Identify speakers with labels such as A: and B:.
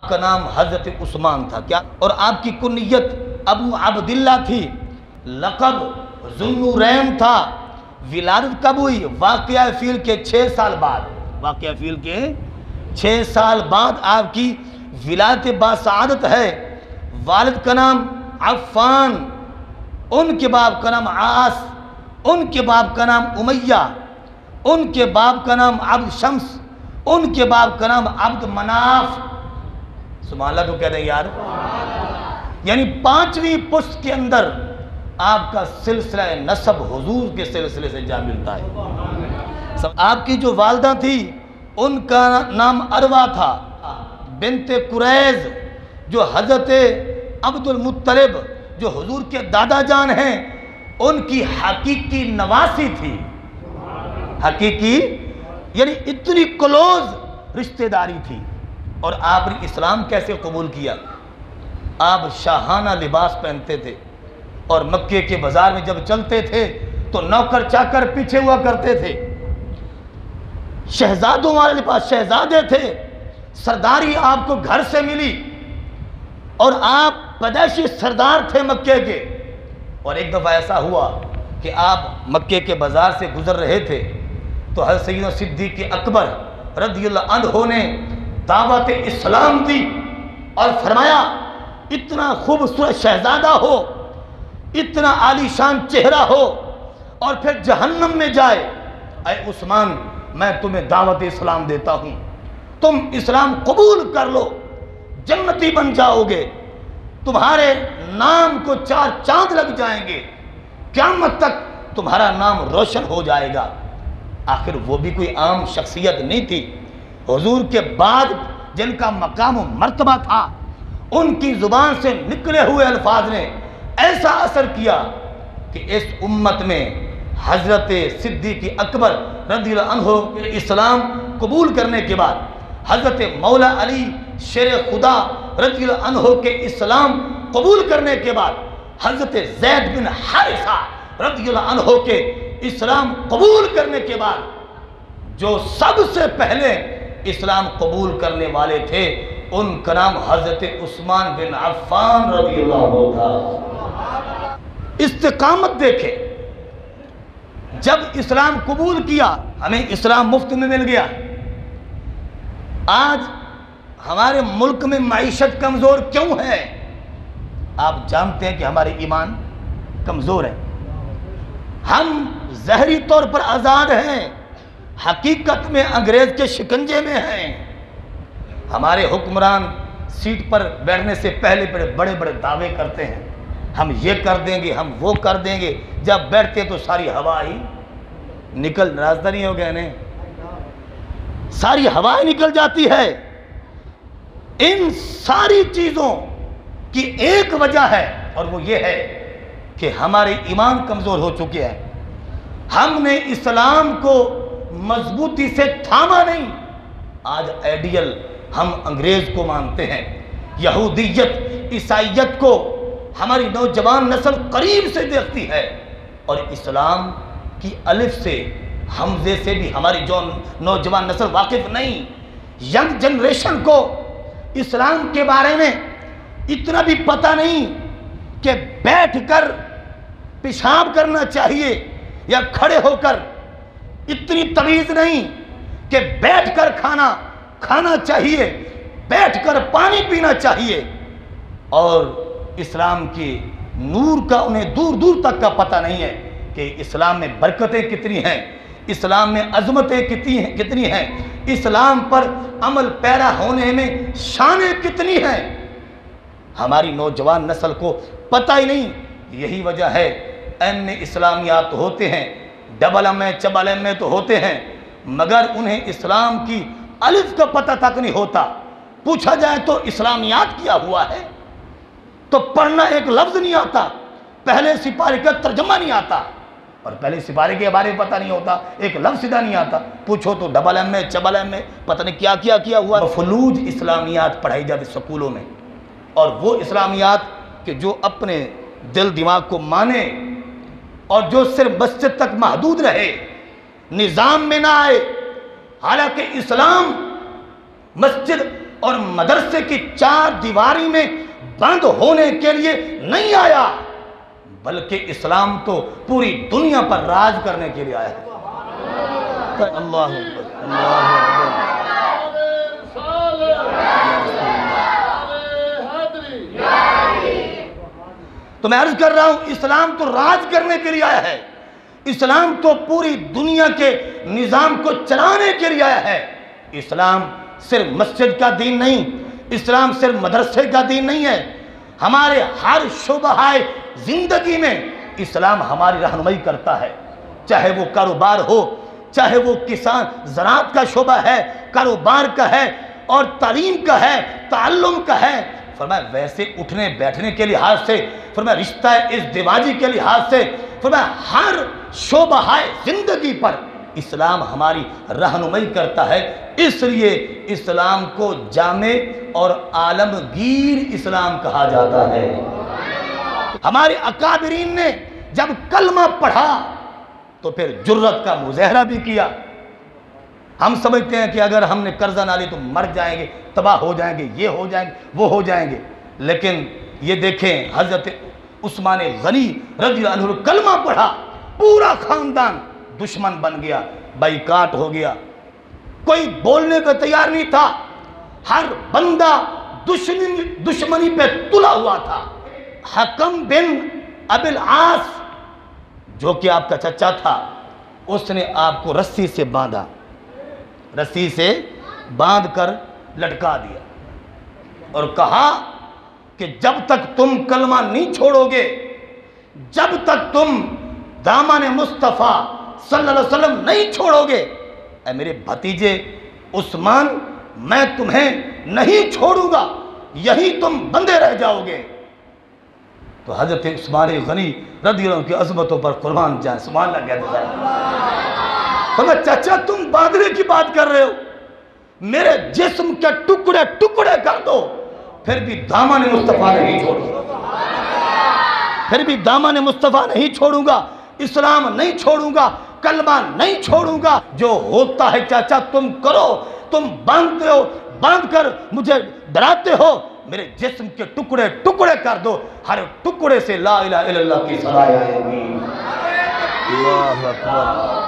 A: کا نام حضرت عثمان تھا کیا، اور آپ کی کنیت ابو عبداللہ تھی، لقب ذوالنورین تھا۔ ولادت کب ہوئی؟ واقعہ فیل کے 6 سال بعد، واقعہ فیل کے 6 سال بعد آپ کی ولادت باسعادت ہے۔ والد کا نام عفان، ان کے باپ کا نام عاص، ان کے باپ کا نام امیہ، ان کے باپ کا نام عبد شمس، ان کے باپ کا نام عبد مناف۔ سبحان اللہ تو کہہ رہے ہیں یار، یعنی 5ویں پشت کے اندر آپ کا سلسلہ نسب حضور کے سلسلے سے جا ملتا ہے۔ آپ کی جو والدہ تھی ان کا نام اروا تھا بنت قریظ، جو حضرت عبد المطلب جو حضور کے دادا جان ہیں ان کی حقیقی نواسی تھی۔ حقیقی یعنی اتنی کلوز رشتہ داری تھی۔ اور آپ نے اسلام کیسے قبول کیا؟ آپ شاہانہ لباس پہنتے تھے اور مکے کے بازار میں جب چلتے تھے تو نوکر چاکر پیچھے ہوا کرتے تھے۔ شہزادوں والے لباس، شہزادے تھے، سرداری آپ کو گھر سے ملی اور آپ پیدائشی سردار تھے مکے کے۔ اور ایک دفعہ ایسا ہوا کہ آپ مکے کے بازار سے گزر رہے تھے تو حضرت سیدنا صدیق اکبر رضی اللہ عنہ نے دعوت اسلام دی اور فرمایا اتنا خوبصورت شہزادہ ہو، اتنا عالی شان چہرہ ہو اور پھر جہنم میں جائے، اے عثمان میں تمہیں دعوت اسلام دیتا ہوں، تم اسلام قبول کر لو، جنتی بن جاؤ گے، تمہارے نام کو 4 چاند لگ جائیں گے، قیامت تک تمہارا نام روشن ہو جائے گا۔ آخر وہ بھی کوئی عام شخصیت نہیں تھی، حضور کے بعد جن کا مقام و مرتبہ تھا، ان کی زبان سے نکلے ہوئے الفاظ نے ایسا اثر کیا کہ اس امت میں حضرت صدیق اکبر رضی اللہ عنہ اسلام قبول کرنے کے بعد، حضرت مولا علی شیر خدا رضی اللہ عنہ کے اسلام قبول کرنے کے بعد، حضرت زید بن حارثہ رضی اللہ عنہ کے اسلام قبول کرنے کے بعد، جو سب سے پہلے اسلام قبول کرنے والے تھے ان کا نام حضرت عثمان بن عفان رضی اللہ عنہ تھا۔ استقامت دیکھیں، جب اسلام قبول کیا ہمیں اسلام مفت میں مل گیا۔ آج ہمارے ملک میں معیشت کمزور کیوں ہے؟ آپ جانتے ہیں کہ ہمارے ایمان کمزور ہے، ہم ظاہری طور پر آزاد ہیں، حقیقت میں انگریز کے شکنجے میں ہیں۔ ہمارے حکمران سیٹ پر بیٹھنے سے پہلے بڑے بڑے دعوے کرتے ہیں، ہم یہ کر دیں گے، ہم وہ کر دیں گے، جب بیٹھتے تو ساری ہوا ہی نکل، راستہ نہیں ہو گیا نا، ساری ہوا نکل جاتی ہے۔ ان ساری چیزوں کی ایک وجہ ہے اور وہ یہ ہے کہ ہمارے ایمان کمزور ہو چکے ہیں، ہم نے اسلام کو مضبوطی سے تھاما نہیں۔ آج آئیڈیل ہم انگریز کو مانتے ہیں، یہودیت عیسائیت کو ہماری نوجوان نسل قریب سے دیکھتی ہے، اور اسلام کی الف سے حمزے سے بھی ہماری جو نوجوان نسل واقف نہیں۔ ینگ جنریشن کو اسلام کے بارے میں اتنا بھی پتہ نہیں کہ بیٹھ کر پیشاب کرنا چاہیے یا کھڑے ہو کر، اتنی تمیز نہیں کہ بیٹھ کر کھانا چاہیے، بیٹھ کر پانی پینا چاہیے، اور اسلام کی نور کا انہیں دور دور تک کا پتہ نہیں ہے کہ اسلام میں برکتیں کتنی ہیں، اسلام میں عظمتیں کتنی ہیں، اسلام پر عمل پیرا ہونے میں شانیں کتنی ہیں۔ ہماری نوجوان نسل کو پتہ ہی نہیں۔ یہی وجہ ہے ایم اے اسلامیات ہوتے ہیں، ڈبل ایم اے چبل ایم اے تو ہوتے ہیں، مگر انہیں اسلام کی الف کا پتہ تک نہیں ہوتا۔ پوچھا جائے تو اسلامیات کیا ہوا ہے تو پڑھنا ایک لفظ نہیں آتا، پہلے سپارے کا ترجمہ نہیں آتا، اور پہلے سپارے کے بارے میں پتہ نہیں ہوتا، ایک لفظ سیدھا نہیں آتا، پوچھو تو ڈبل ایم اے چبل ایم اے پتہ نہیں کیا کیا ہوا۔ مفلوج اسلامیات پڑھائی جاتی سکولوں میں، اور وہ اسلامیات کہ جو اپنے دل دماغ کو مانے اور جو صرف مسجد تک محدود رہے، نظام میں نہ آئے۔ حالانکہ اسلام مسجد اور مدرسے کی چار دیواری میں بند ہونے کے لیے نہیں آیا، بلکہ اسلام تو پوری دنیا پر راج کرنے کے لیے آیا ہے۔ اللہ اکبر، اللہ اکبر۔ تو میں عرض کر رہا ہوں، اسلام تو راج کرنے کے لیے آیا ہے، اسلام تو پوری دنیا کے نظام کو چلانے کے لیے آیا ہے۔ اسلام صرف مسجد کا دین نہیں، اسلام صرف مدرسے کا دین نہیں ہے، ہمارے ہر شعبہ زندگی میں اسلام ہماری رہنمائی کرتا ہے، چاہے وہ کاروبار ہو، چاہے وہ کسان زراعت کا شعبہ ہے، کاروبار کا ہے، اور تعلیم کا ہے، تعلم کا ہے۔ فرمایا ویسے اٹھنے بیٹھنے کے لحاظ سے، فرمایا رشتہ ازدواجی کے لحاظ سے، فرمایا ہر شعبہ زندگی پر اسلام ہماری رہنمائی کرتا ہے۔ اس لیے اسلام کو جامع اور عالمگیر اسلام کہا جاتا ہے۔ ہمارے اکابرین نے جب کلمہ پڑھا تو پھر جرت کا مظاہرہ بھی کیا۔ ہم سمجھتے ہیں کہ اگر ہم نے قرضہ نہ لی تو مر جائیں گے، تباہ ہو جائیں گے، یہ ہو جائیں گے، وہ ہو جائیں گے، لیکن یہ دیکھیں حضرت عثمان غنی رضی اللہ عنہ کلمہ پڑھا، پورا خاندان دشمن بن گیا، بائیکاٹ ہو گیا، کوئی بولنے کو تیار نہیں تھا، ہر بندہ دشمنی پہ تلا ہوا تھا۔ حکم بن ابی العاص جو کہ آپ کا چچا تھا، اس نے آپ کو رسی سے باندھا، رسی سے باندھ کر لٹکا دیا اور کہا کہ جب تک تم کلمہ نہیں چھوڑو گے، جب تک تم دامن مصطفیٰ صلی اللہ علیہ وسلم نہیں چھوڑو گے، اے میرے بھتیجے عثمان، میں تمہیں نہیں چھوڑوں گا، یہی تم بندے رہ جاؤ گے۔ تو حضرت عثمان غنی رضی اللہ عنہ کی عظمتوں پر قربان جائیں، سبحان اللہ کہتے ہیں۔ فرمایا چچا تم باندھنے کی بات کر رہے ہو، میرے جسم کے ٹکڑے ٹکڑے کر دو، پھر بھی دامن مصطفیٰ نہیں چھوڑوں گا، پھر بھی دامن مصطفیٰ نہیں چھوڑوں گا، اسلام نہیں چھوڑوں گا، کلمہ نہیں چھوڑوں گا۔ جو ہوتا ہے چاچا تم کرو، تم باندھتے ہو، باندھ کر مجھے ڈراتے ہو، میرے جسم کے ٹکڑے ٹکڑے کر دو، ہر ٹکڑے سے لا الہ الا اللہ کی صدا آئے گی۔ اللہ اکبر۔